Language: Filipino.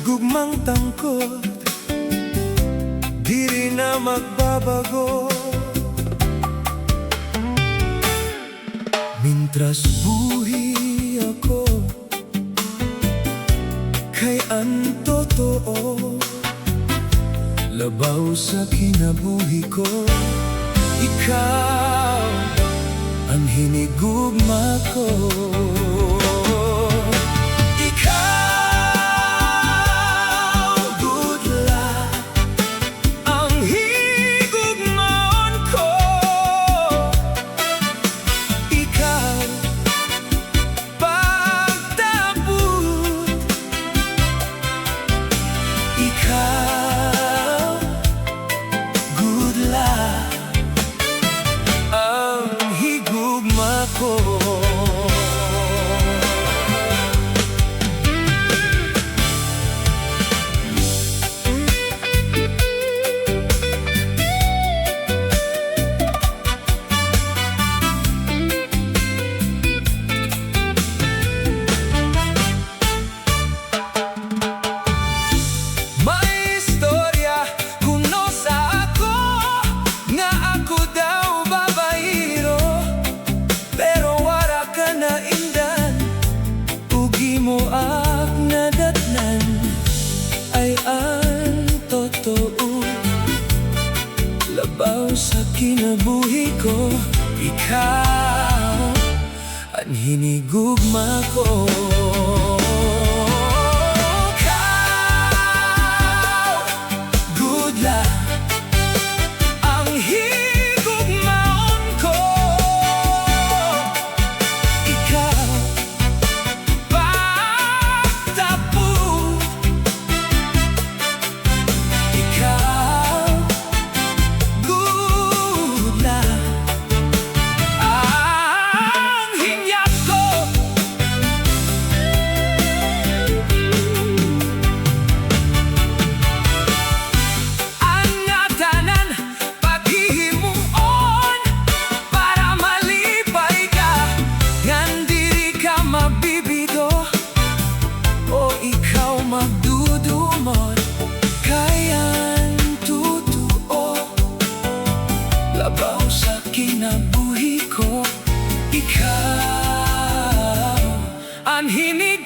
Gugmang tangkot, di rin na magbabago. Mintras buhi ako, kay ang totoo, labaw sa kinabuhi ko. Ikaw ang hinigugma ko. Labaw sa kinabuhi ko, ikaw ang hinigugma ko. Ikaw, good luck, ang higugmaon ko. Ikaw, pagtapud. Ikaw, magdudumot, kayang tutuo, labaw sa kinabuhi ko. Ikaw ang hinig